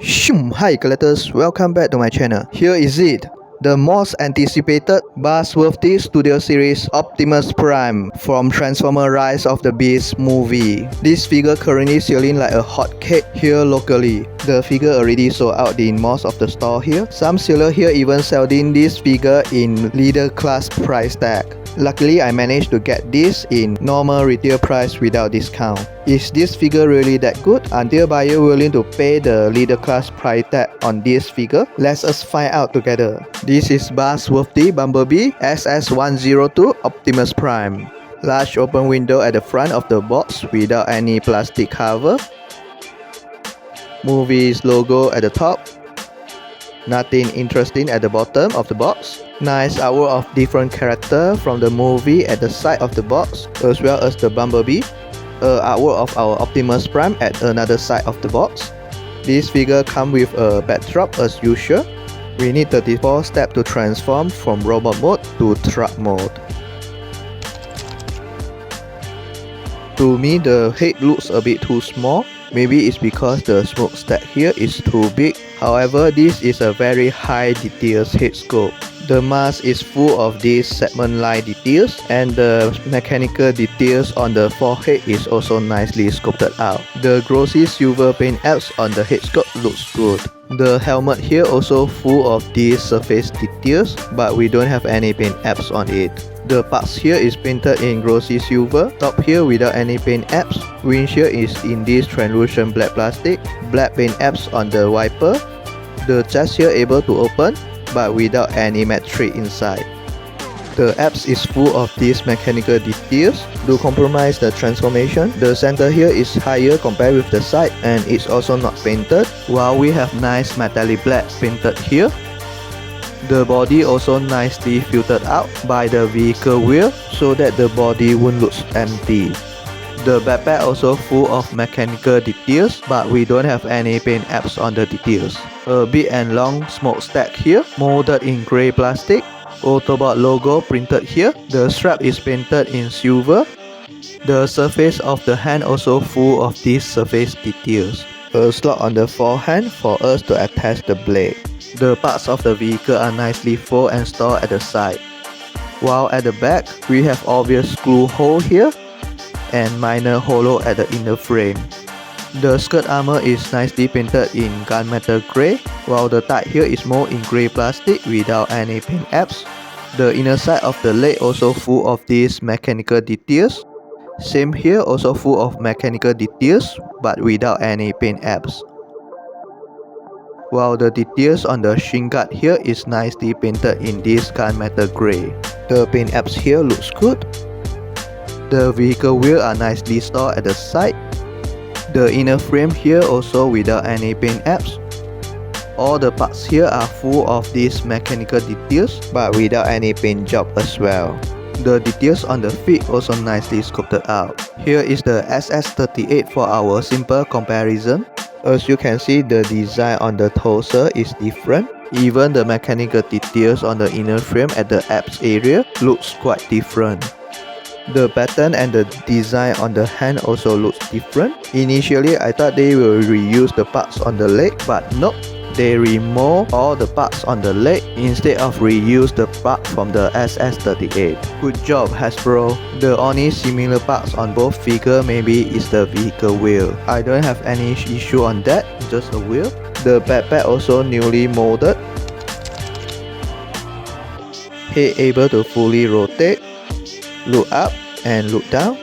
Hi collectors, welcome back to my channel. Here is it, the most anticipated Buzzworthy Studio Series Optimus Prime from Transformers Rise of the Beast movie. This figure currently selling like a hot cake here locally. The figure already sold out in most of the store here. Some seller here even selling this figure in leader class price tag. Luckily, I managed to get this in normal retail price without discount. Is this figure really that good until buyer willing to pay the leader class price tag on this figure? Let us find out together. This is Buzzworthy Bumblebee Ss102 Optimus Prime. Large open window at the front of the box without any plastic cover. Movie's logo at the top. Nothing interesting at the bottom of the box. Nice artwork of different character from the movie at the side of the box, as well as the Bumblebee. Artwork of our Optimus Prime at another side of the box. This figure comes with a backdrop as usual. We need 34 steps to transform from robot mode to truck mode. To me, the head looks a bit too small. Maybe it's because the smokestack here is too big. However, this is a very high details head scope. The mask is full of these segment line details, and the mechanical details on the forehead is also nicely sculpted out. The glossy silver paint apps on the head sculpt looks good. The helmet here also full of these surface details, but we don't have any paint apps on it. The parts here is painted in glossy silver, top here without any paint apps. Winch here is in this translucent black plastic, black paint apps on the wiper. The chest here able to open, but without any metric inside. The apps is full of these mechanical details to compromise the transformation. The center here is higher compared with the side, and it's also not painted, while we have nice metallic black painted here. The body also nicely filtered out by the vehicle wheel so that the body won't look empty. The backpack also full of mechanical details, but we don't have any paint apps on the details. A big and long smokestack here, molded in grey plastic. Autobot logo printed here. The strap is painted in silver. The surface of the hand also full of these surface details. A slot on the forehand for us to attach the blade. The parts of the vehicle are nicely folded and stored at the side. While at the back, we have obvious screw hole here and minor hollow at the inner frame. The skirt armor is nicely painted in gunmetal grey, while the tag here is more in grey plastic without any paint apps. The inner side of the leg also full of these mechanical details. Same here, also full of mechanical details but without any paint apps. While the details on the shin guard here is nicely painted in this gunmetal grey. The paint apps here looks good. The vehicle wheels are nicely stored at the side. The inner frame here also without any paint apps. All the parts here are full of these mechanical details but without any paint job as well. The details on the feet also nicely sculpted out. Here is the SS38 for our simple comparison. As you can see, the design on the torso is different. Even the mechanical details on the inner frame at the abs area looks quite different. The pattern and the design on the hand also looks different. Initially, I thought they will reuse the parts on the leg, but nope. They remove all the parts on the leg instead of reuse the part from the SS38. Good job Hasbro. The only similar parts on both figure maybe is the vehicle wheel. I don't have any issue on that, just a wheel. The backpack also newly molded. Head able to fully rotate, look up and look down.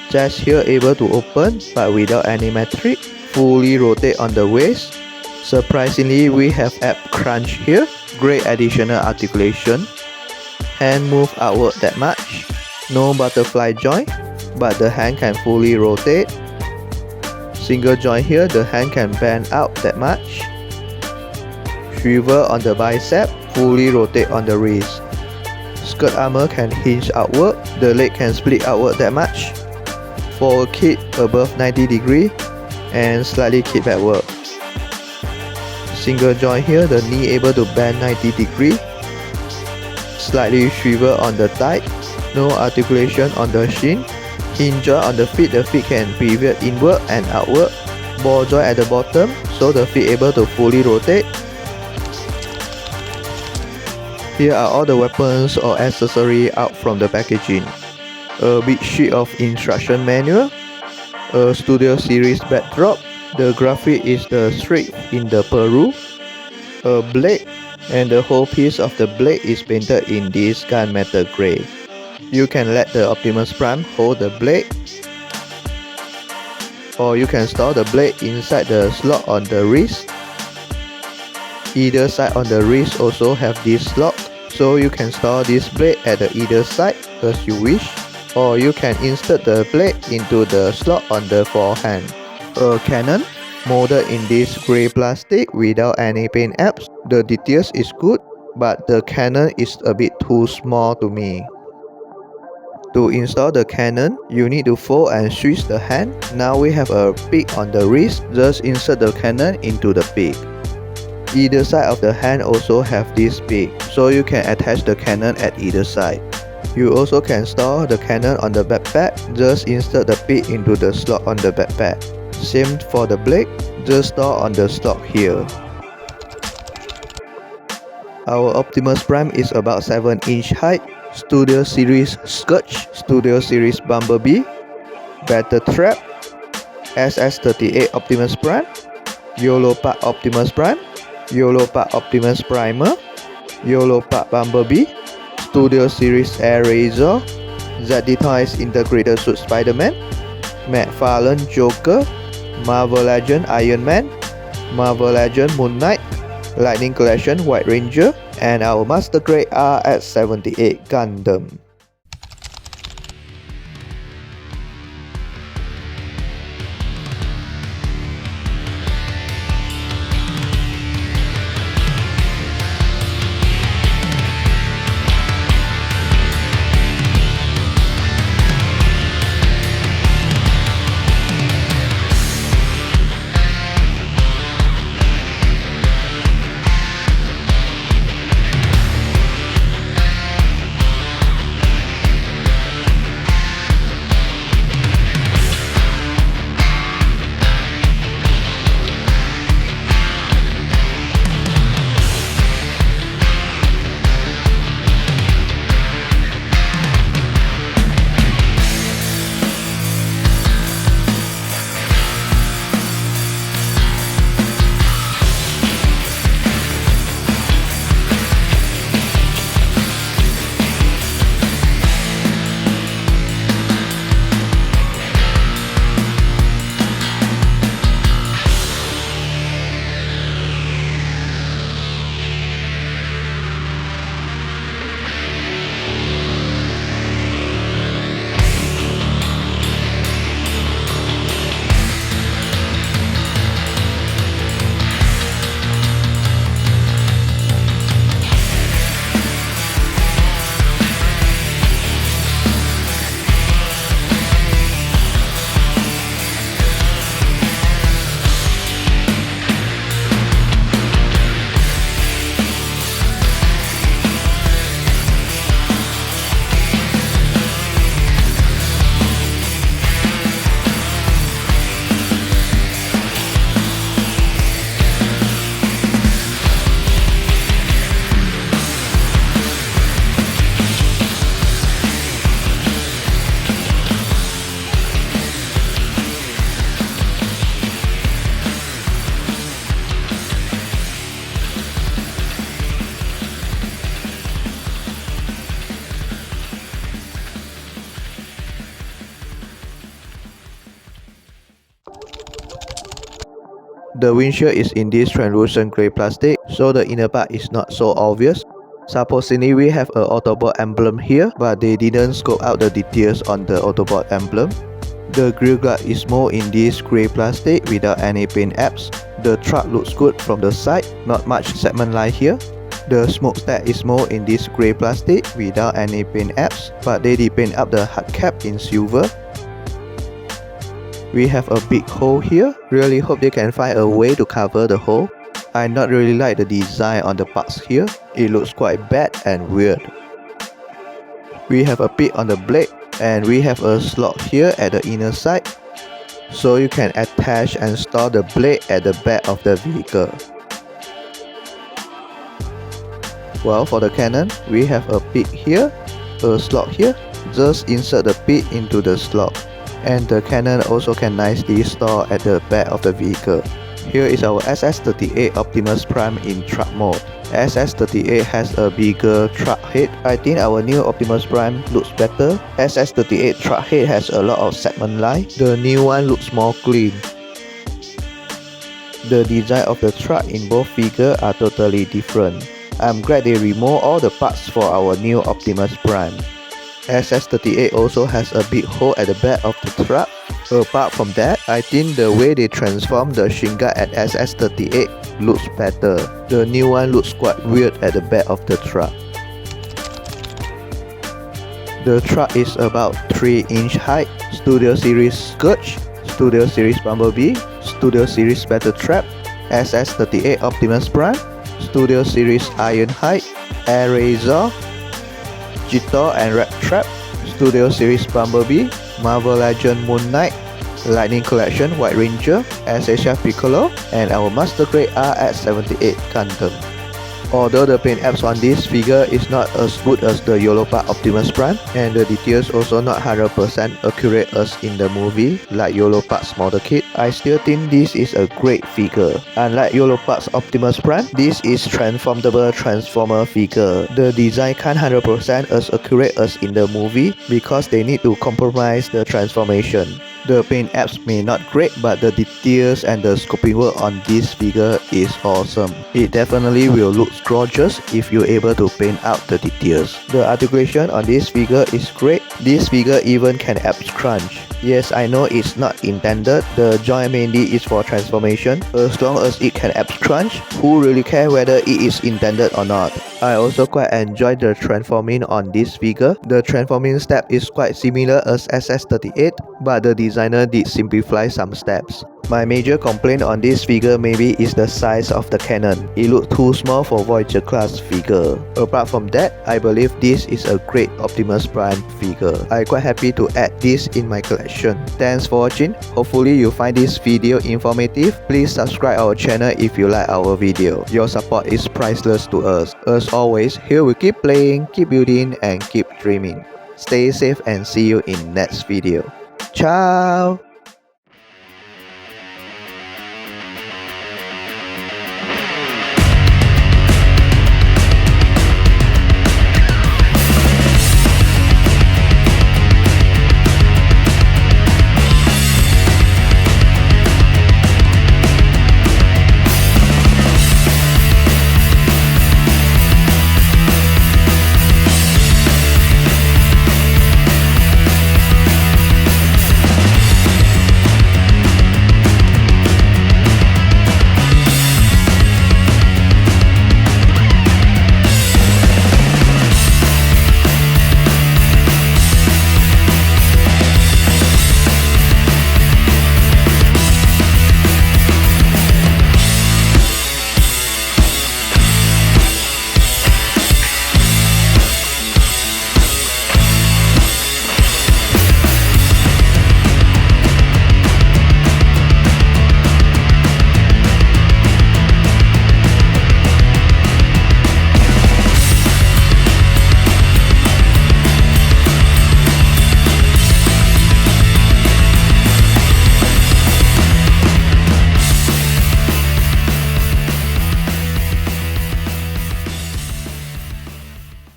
Chest here able to open but without any metric. Fully rotate on the waist. Surprisingly, we have ab crunch here. Great additional articulation. Hand move outward that much. No butterfly joint, but the hand can fully rotate. Single joint here, the hand can bend out that much. Swivel on the bicep, fully rotate on the wrist. Skirt armor can hinge outward, the leg can split outward that much. Forward kick above 90 degree and slightly kick backward. Single joint here, the knee able to bend 90 degree. Slightly swivel on the thigh. No articulation on the shin. Hinge joint on the feet can pivot inward and outward. Ball joint at the bottom, also the feet able to fully rotate. Here are all the weapons or accessories out from the packaging. A big sheet of instruction manual, a Studio Series backdrop, the graphic is the strip in the Peru, a blade, and the whole piece of the blade is painted in this gunmetal grey. You can let the Optimus Prime hold the blade, or you can store the blade inside the slot on the wrist. Either side on the wrist also have this slot, so you can store this blade at the either side as you wish, or you can insert the blade into the slot on the forehand. A cannon molded in this grey plastic without any paint apps. The details is good, but the cannon is a bit too small to me. To install the cannon, you need to fold and switch the hand. Now we have a pig on the wrist, just insert the cannon into the pig. Either side of the hand also have this pig, so you can attach the cannon at either side. You also can store the cannon on the backpack, just insert the pig into the slot on the backpack. Same for the blade, just store on the slot here. Our Optimus Prime is about 7-inch height. Studio Series Scourge, Studio Series Bumblebee, Battle Trap, SS38 Optimus Prime, YOLO Park Optimus Prime, YOLO Park Optimus Primer, YOLO Park Bumblebee, Studio Series Air Razor, ZD Toys Integrated Suit Spider-Man, McFarlane Joker, Marvel Legend Iron Man, Marvel Legend Moon Knight, Lightning Collection White Ranger, and our Master Grade Ss102 Gundam. The windshield is in this translucent grey plastic, so the inner part is not so obvious. Supposedly we have a Autobot emblem here, but they didn't scope out the details on the Autobot emblem. The grille guard is more in this grey plastic without any paint apps. The truck looks good from the side, not much segment line here. The smokestack is more in this grey plastic without any paint apps, but they did paint up the hubcap in silver. We have a big hole here. Really hope they can find a way to cover the hole. I not really like the design on the parts here. It looks quite bad and weird. We have a pit on the blade, and we have a slot here at the inner side. so you can attach and store the blade at the back of the vehicle. Well, for the cannon, we have a pit here, a slot here. Just insert the pit into the slot. And the cannon also can nicely store at the back of the vehicle. Here is our Ss102 Optimus Prime in truck mode. Ss102 has a bigger truck head. I think our new Optimus Prime looks better. Ss102 truck head has a lot of segment line. The new one looks more clean. The design of the truck in both figures are totally different. I'm glad they removed all the parts for our new Optimus Prime. Ss102 also has a big hole at the back of the truck. Apart from that, I think the way they transform the shin guard at Ss102 looks better. The new one looks quite weird at the back of the truck. The truck is about 3-inch height. Studio Series Scourge, Studio Series Bumblebee, Studio Series Battle Trap, Ss102 Optimus Prime, Studio Series Ironhide, Air Razor, Jitor and Rat Trap, Studio Series Bumblebee, Marvel Legend Moon Knight, Lightning Collection White Ranger, Asia Piccolo, and our Master Grade RX-78 Gundam. Although the paint apps on this figure is not as good as the Yellow Part Optimus Prime, and the details also not 100% accurate as in the movie like Yellow Part's model kit, I still think this is a great figure. Unlike Yellow Part's Optimus Prime, this is transformable Transformer figure. The design can't 100% as accurate as in the movie because they need to compromise the transformation. The paint apps may not great, but the details and the sculpting work on this figure is awesome. It definitely will look gorgeous if you're able to paint out the details. The articulation on this figure is great. This figure even can abs crunch. Yes, I know it's not intended. The joint mainly is for transformation. As long as it can abs crunch, who really care whether it is intended or not? I also quite enjoy the transforming on this figure. The transforming step is quite similar as Ss102, but the designer did simplify some steps. My major complaint on this figure maybe is the size of the cannon. It looks too small for Voyager class figure. Apart from that, I believe this is a great Optimus Prime figure. I'm quite happy to add this in my collection. Thanks for watching. Hopefully you find this video informative. Please subscribe our channel if you like our video. Your support is priceless to us. As always, here we keep playing, keep building, and keep dreaming. Stay safe and see you in next video. Ciao!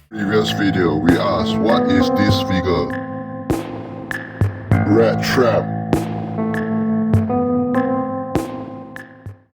Previous video we asked what is this figure? Rat Trap.